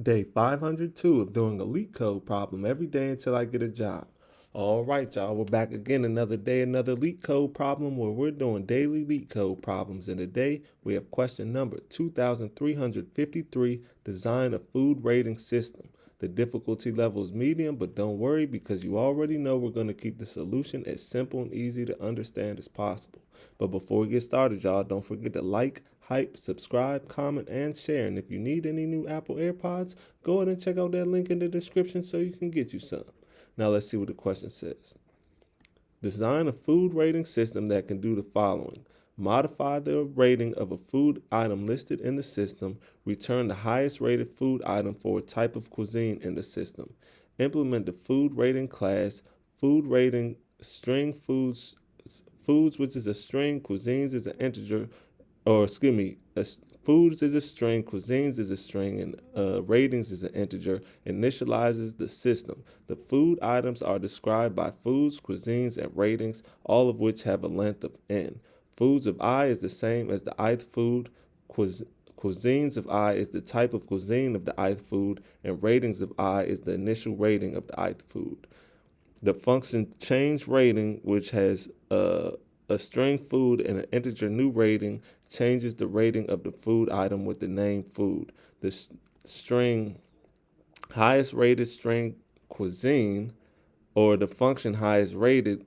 Day 502 of doing a LeetCode problem every day until I get a job. All right, y'all, we're back again another day, another LeetCode problem where we're doing daily LeetCode problems. And today we have question number 2353, design a food rating system. The difficulty level is medium, but don't worry because you already know we're going to keep the solution as simple and easy to understand as possible. But before we get started, y'all, don't forget to like, hype, subscribe, comment, and share. And if you need any new Apple AirPods, go ahead and check out that link in the description so you can get you some. Now let's see what the question says. Design a food rating system that can do the following. Modify the rating of a food item listed in the system. Return the highest rated food item for a type of cuisine in the system. Implement the food rating class. Food rating string foods which is a string, cuisines is an integer, or excuse me, foods is a string, cuisines is a string, and ratings is an integer, initializes the system. The food items are described by foods, cuisines, and ratings, all of which have a length of n. Foods of I is the same as the ith food. Cuisines of I is the type of cuisine of the ith food, and ratings of I is the initial rating of the ith food. The function change rating, which has a string food and an integer new rating, changes the rating of the food item with the name food. The string highest rated string cuisine, or the function highest rated,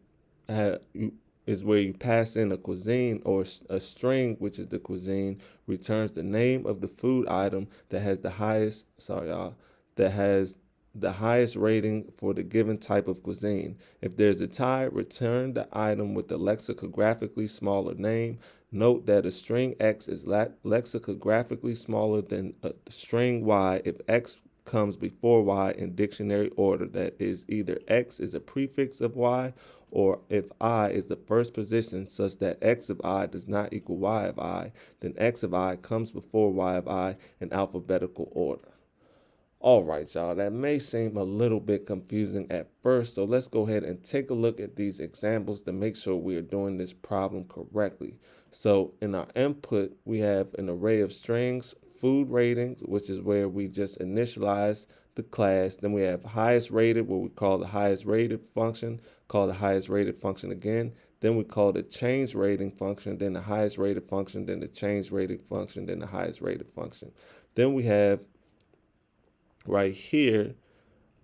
is where you pass in a cuisine or a string, which is the cuisine, returns the name of the food item that has the highest, that has the highest rating for the given type of cuisine. If there's a tie, return the item with the lexicographically smaller name. Note that a string X is lexicographically smaller than a string Y if X comes before Y in dictionary order. That is, either X is a prefix of Y, or if I is the first position such that X of I does not equal Y of I, then X of I comes before Y of I in alphabetical order. All right, y'all, that may seem a little bit confusing at first, so let's go ahead and take a look at these examples to make sure we are doing this problem correctly. So in our input, we have an array of strings, food ratings, which is where we just initialize the class. Then we have highest rated, what we call the highest rated function, call the highest rated function again. Then we call the change rating function, then the highest rated function, then the change rating function, then the highest rated function. Then we have right here,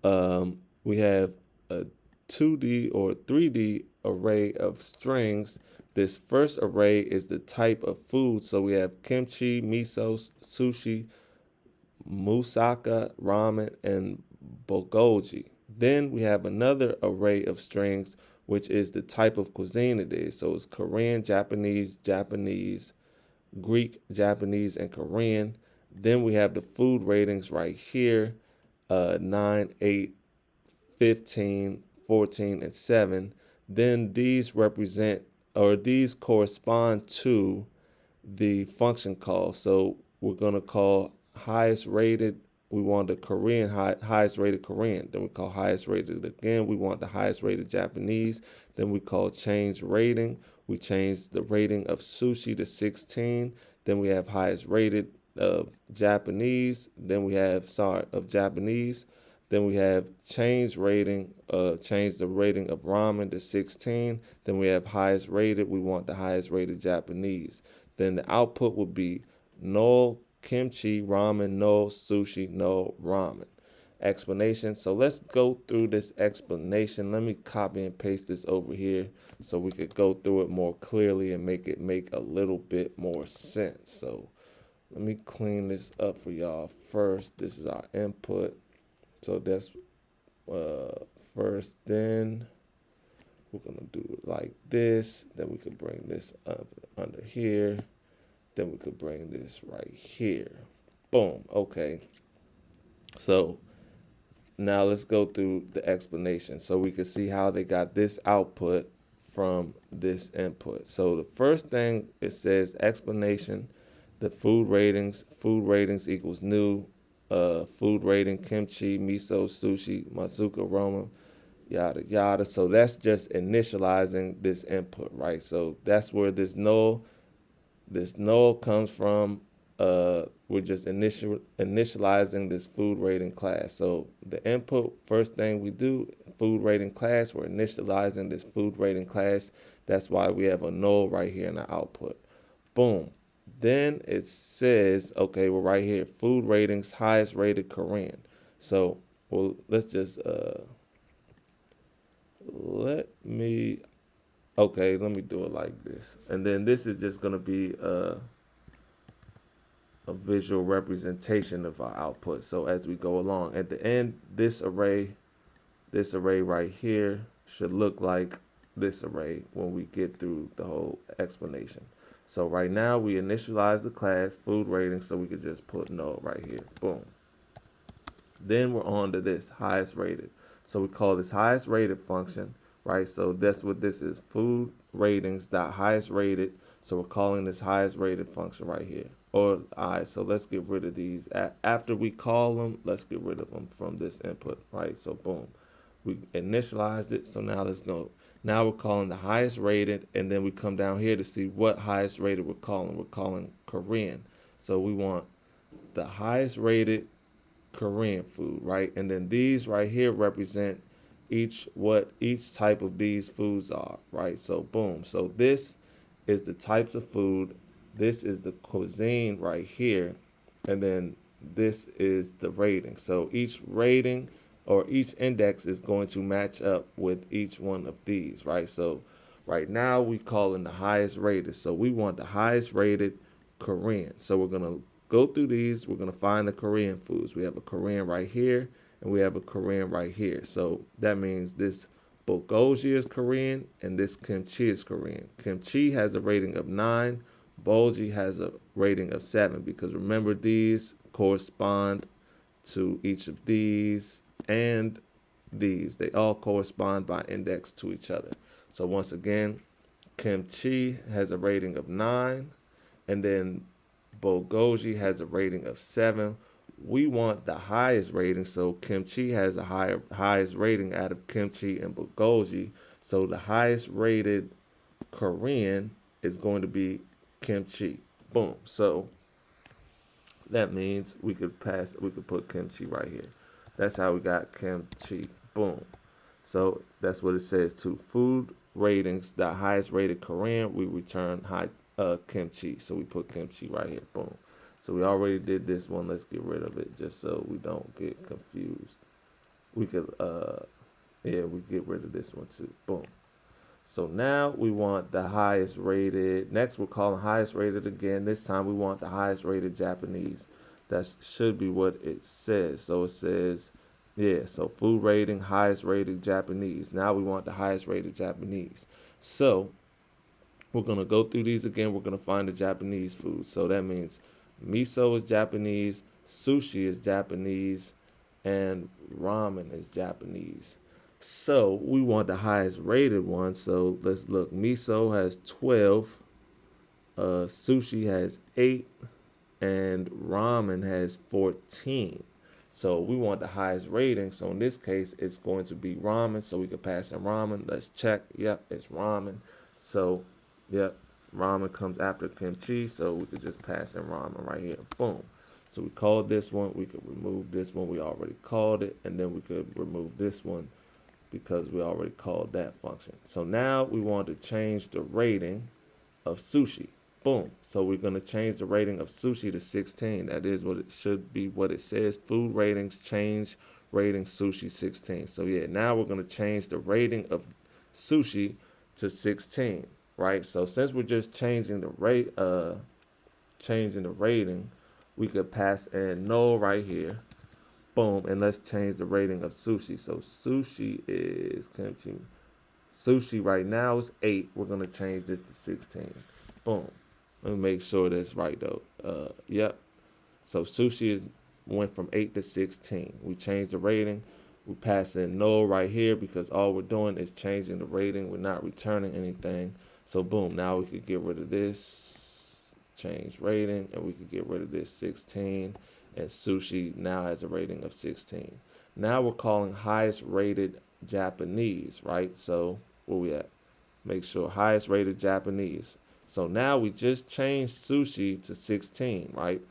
we have a 2D or 3D array of strings. This first array is the type of food. So we have kimchi, miso, sushi, moussaka, ramen, and bulgogi. Then we have another array of strings, which is the type of cuisine it is. So it's Korean, Japanese, Greek, Japanese, and Korean. Then we have the food ratings right here, 9, 8, 15, 14, and 7. Then these represent, or these correspond to the function call. So we're going to call highest rated, we want the Korean, highest rated Korean. Then we call highest rated again, we want the highest rated Japanese. Then we call change rating. We change the rating of sushi to 16. Then we have highest rated of Japanese. Then we have, of Japanese. Then we have change rating, change the rating of ramen to 16. Then we have highest rated. We want the highest rated Japanese. Then the output would be no kimchi, ramen, no sushi, no ramen. Explanation. So let's go through this explanation. Let me copy and paste this over here so we could go through it more clearly and make it make a little bit more sense. So let me clean this up for y'all first. This is our input. So that's first. Then we're going to do it like this. Then we could bring this up under here. Then we could bring this right here. Boom. Okay. So now let's go through the explanation so we can see how they got this output from this input. So the first thing, it says explanation, the food ratings equals new, food rating, kimchi, miso, sushi, matsuka, ramen, yada, yada. So that's just initializing this input, right? So that's where this null comes from. we're just initializing this food rating class. So the input, first thing we do, food rating class, we're initializing this food rating class. That's why we have a null right here in the output. Boom. Then it says, okay, we're right here, food ratings, highest rated Korean. So, well, let's just, let me, okay, let me do it like this. And then this is just going to be a visual representation of our output. So as we go along, at the end, this array right here should look like this array when we get through the whole explanation. So right now we initialize the class food rating, so we could just put null right here. Boom. Then we're on to this highest rated. So we call this highest rated function, right? So that's what this is, food ratings dot highest rated. So we're calling this highest rated function right here. Or, all right, so let's get rid of these. After we call them, let's get rid of them from this input, right? So boom, we initialized it. So now let's go. Now we're calling the highest rated, and then we come down here to see what highest rated we're calling. We're calling Korean. So we want the highest rated Korean food, right? And then these right here represent what each type of these foods are, right? So boom. So this is the types of food. This is the cuisine right here. And then this is the rating. So each rating or each index is going to match up with each one of these, right? So right now we call in the highest rated. So we want the highest rated Korean. So we're going to go through these. We're going to find the Korean foods. We have a Korean right here, and we have a Korean right here. So that means this bulgogi is Korean, and this kimchi is Korean. Kimchi has a rating of 9. Bulgogi has a rating of 7, because remember, these correspond to each of these and these. They all correspond by index to each other. So once again, kimchi has a rating of 9, and then bulgogi has a rating of 7. We want the highest rating, so kimchi has a highest rating out of kimchi and bulgogi. So the highest rated Korean is going to be kimchi. Boom. So that means we could put kimchi right here. That's how we got kimchi. Boom. So that's what it says too. Food ratings, the highest rated Korean, we return kimchi. So we put kimchi right here. Boom. So we already did this one. Let's get rid of it just so we don't get confused. We could we get rid of this one too. Boom. So now we want the highest rated. Next we're calling highest rated again. This time we want the highest rated Japanese. That should be what it says. So it says, so food rating, highest rated Japanese. Now we want the highest rated Japanese. So we're going to go through these again. We're going to find the Japanese food. So that means miso is Japanese, sushi is Japanese, and ramen is Japanese. So we want the highest rated one. So let's look. Miso has 12, sushi has 8, and ramen has 14. So we want the highest rating. So in this case, it's going to be ramen. So we could pass in ramen. Let's check. Yep, it's ramen. So, yep, ramen comes after kimchi. So we could just pass in ramen right here. Boom. So we called this one. We could remove this one. We already called it. And then we could remove this one because we already called that function. So now we want to change the rating of sushi. Boom. So we're going to change the rating of sushi to 16. That is what it should be, what it says. Food ratings, change rating sushi 16. So yeah, now we're going to change the rating of sushi to 16, right? So since we're just changing the rating, we could pass in null right here. Boom, and let's change the rating of sushi. So sushi is kimchi. Sushi right now is 8. We're going to change this to 16. Boom. Let me make sure that's right, though. Yep. So sushi went from 8 to 16. We changed the rating. We pass in null right here because all we're doing is changing the rating. We're not returning anything. So boom, now we could get rid of this, change rating, and we could get rid of this 16. And sushi now has a rating of 16. Now we're calling highest rated Japanese, right? So where we at? Make sure highest rated Japanese. So now we just changed sushi to 16, right?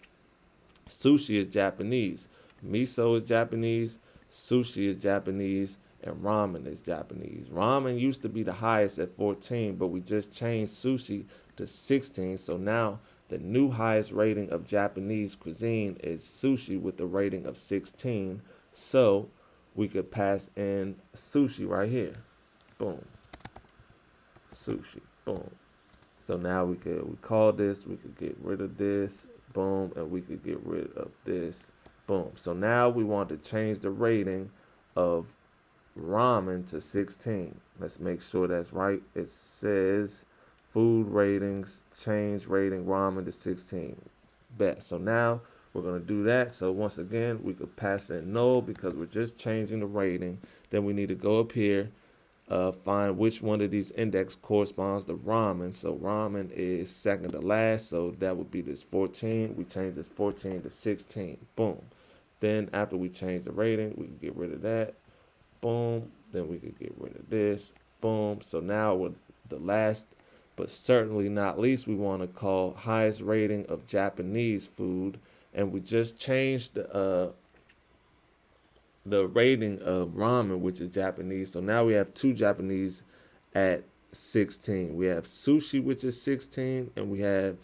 Sushi is Japanese, miso is Japanese, sushi is Japanese, and ramen is Japanese. Ramen used to be the highest at 14, but we just changed sushi to 16. So now the new highest rating of Japanese cuisine is sushi with the rating of 16. So we could pass in sushi right here. Boom. Sushi. Boom. So now we call this, we could get rid of this, boom, and we could get rid of this, boom. So now we want to change the rating of ramen to 16. Let's make sure that's right. It says food ratings, change rating ramen to 16. Bet. So now we're going to do that. So once again, we could pass in null because we're just changing the rating. Then we need to go up here, find which one of these index corresponds to ramen. So ramen is second to last, so that would be this 14. We change this 14 to 16. Boom. Then after we change the rating, we can get rid of that. Boom. Then we could get rid of this. Boom. So now with the last, but certainly not least, we want to call highest rating of Japanese food, and we just changed the rating of ramen, which is Japanese. So now we have two Japanese at 16. We have sushi, which is 16, and we have,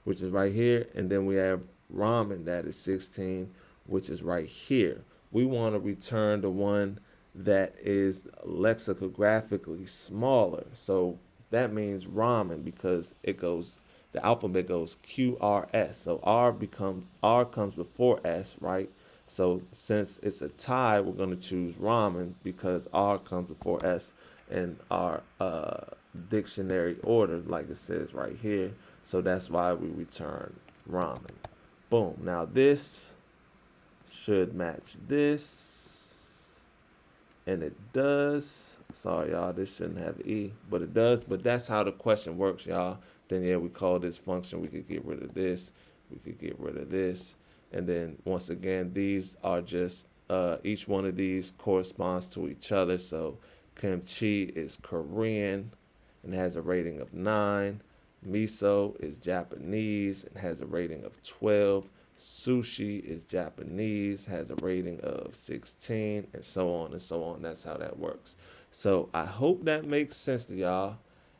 which is right here, and then we have ramen that is 16, which is right here. We want to return the one that is lexicographically smaller. So that means ramen because it goes, the alphabet goes QRS. So R comes before S, right? So since it's a tie, we're going to choose ramen because R comes before S in our dictionary order, like it says right here. So that's why we return ramen. Boom. Now this should match this, and it does. Sorry, y'all, this shouldn't have E, but it does. But that's how the question works, y'all. Then, yeah, we call this function. We could get rid of this. We could get rid of this. And then, once again, these are just, each one of these corresponds to each other. So, kimchi is Korean and has a rating of 9. Miso is Japanese and has a rating of 12. Sushi is Japanese, has a rating of 16, and so on and so on. That's how that works. So I hope that makes sense to y'all.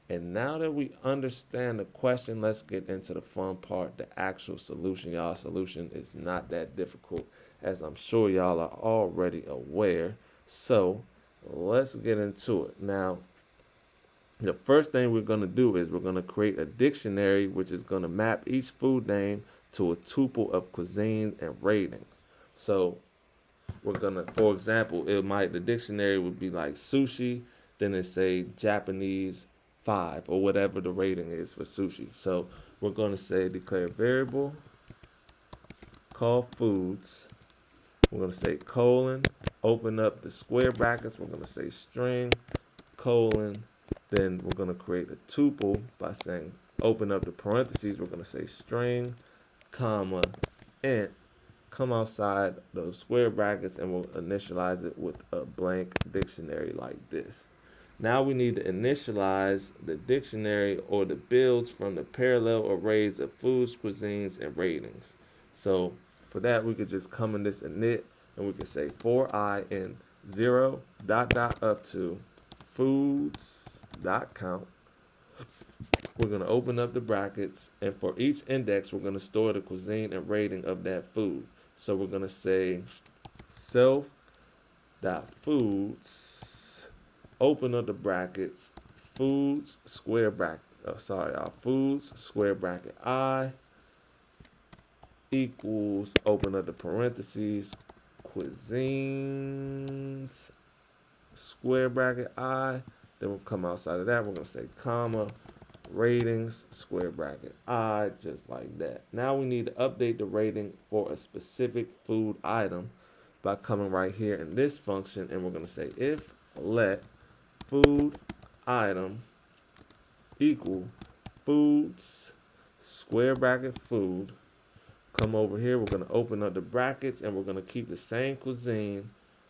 And now that we understand the question, let's get into the fun part, the actual solution. Y'all, solution is not that difficult, as I'm sure y'all are already aware. So let's get into it. Now, the first thing we're going to do is we're going to create a dictionary, which is going to map each food name to a tuple of cuisine and rating. So we're gonna, for example, the dictionary would be like sushi, then it say Japanese 5 or whatever the rating is for sushi. So we're gonna say declare variable, call foods. We're gonna say colon, open up the square brackets. We're gonna say string, colon. Then we're gonna create a tuple by saying open up the parentheses. We're gonna say string, comma, int, come outside those square brackets, and we'll initialize it with a blank dictionary like this. Now we need to initialize the dictionary or the builds from the parallel arrays of foods, cuisines, and ratings. So for that, we could just come in this init, and we could say for I in 0 dot dot up to foods dot count. We're going to open up the brackets, and for each index, we're going to store the cuisine and rating of that food. So we're going to say self.foods, open up the brackets, foods, square bracket, foods, square bracket I, equals, open up the parentheses, cuisines, square bracket I. Then we'll come outside of that, we're going to say comma, ratings, square bracket I, just like that. Now we need to update the rating for a specific food item by coming right here in this function, and we're going to say if let food item equal foods, square bracket food. Come over here, we're going to open up the brackets, and we're going to keep the same cuisine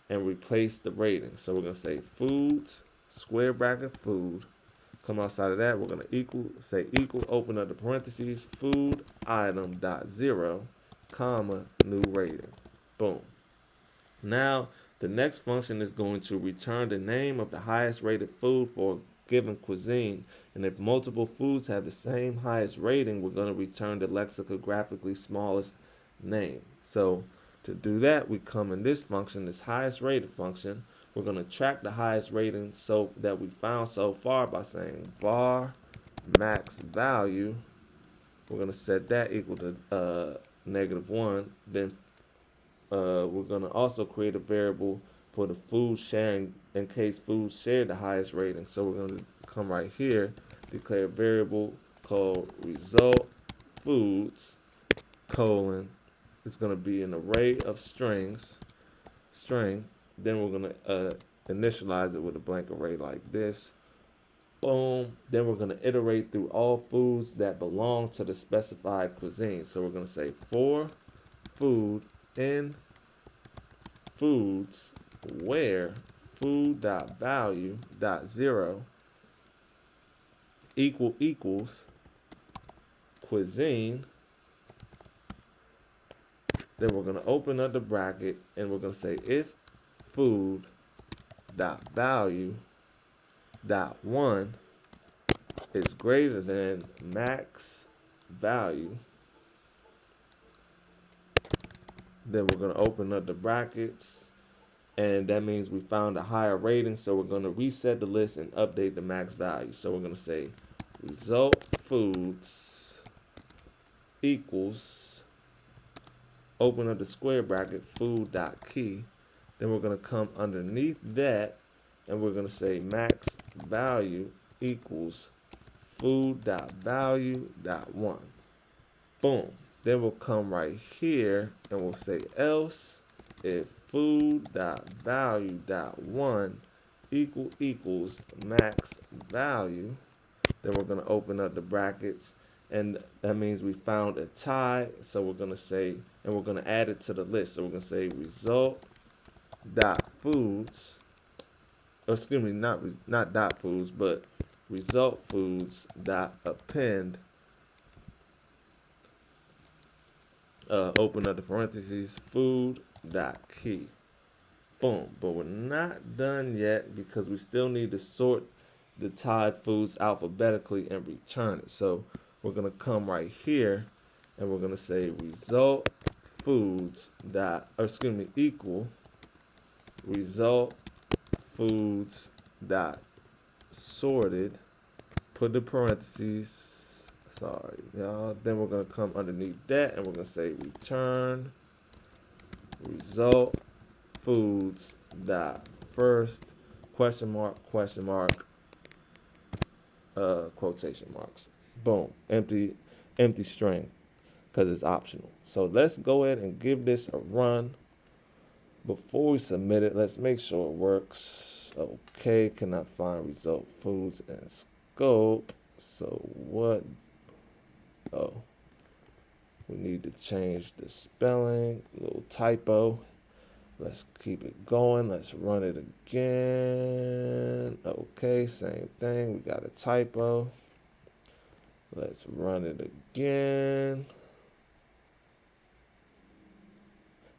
and replace the rating. So we're going to say foods, square bracket food. come outside of that, we're going to say equal, open up the parentheses, food item dot zero, comma, new rating. Boom. Now, the next function is going to return the name of the highest rated food for a given cuisine. And if multiple foods have the same highest rating, we're going to return the lexicographically smallest name. So to do that, we come in this function, this highest rated function. We're going to track the highest rating so that we found so far by saying var max value. We're going to set that equal to -1. Then we're going to also create a variable for the food sharing in case food share the highest rating. So we're going to come right here, declare a variable called result foods colon. It's going to be an array of string. Then we're going to initialize it with a blank array like this. Boom. Then we're going to iterate through all foods that belong to the specified cuisine. So we're going to say for food in foods where food.value.0 equals cuisine. Then we're going to open up the bracket and we're going to say if food.value.1 is greater than max value. Then we're going to open up the brackets, and that means we found a higher rating, so we're going to reset the list and update the max value. So we're going to say result foods equals, open up the square bracket, food.key. Then we're going to come underneath that, and we're going to say max value equals food.value.1. Boom. Then we'll come right here and we'll say else if food.value.1 equals max value. Then we're going to open up the brackets, and that means we found a tie. So we're going to say, and we're going to add it to the list. So we're going to say result.foods, excuse me, not dot foods, but result foods.append. Open up the parentheses, food.key. Boom. But we're not done yet because we still need to sort the tied foods alphabetically and return it. So we're going to come right here and we're going to say result foods equal result foods dot sorted, put the parentheses, sorry y'all, then we're going to come underneath that and we're going to say return result foods dot first question mark quotation marks. Boom. Empty string because it's optional. So let's go ahead and give this a run. Before we submit it, let's make sure it works. Okay, cannot find result foods and scope. So what? Oh, we need to change the spelling, little typo. Let's keep it going. Let's run it again. Okay, same thing. We got a typo. Let's run it again.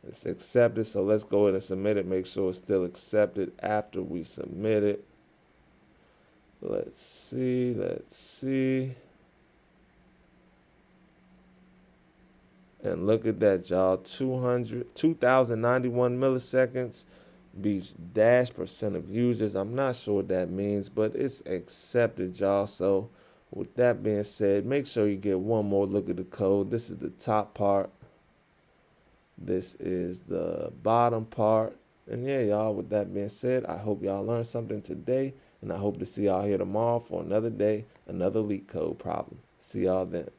It's accepted, so let's go ahead and submit it. Make sure it's still accepted after we submit it. Let's see. And look at that, y'all. 2,091 milliseconds beats -% of users. I'm not sure what that means, but it's accepted, y'all. So with that being said, make sure you get one more look at the code. This is the top part. This is the bottom part. And yeah, y'all, with that being said, I hope y'all learned something today. And I hope to see y'all here tomorrow for another day, another LeetCode problem. See y'all then.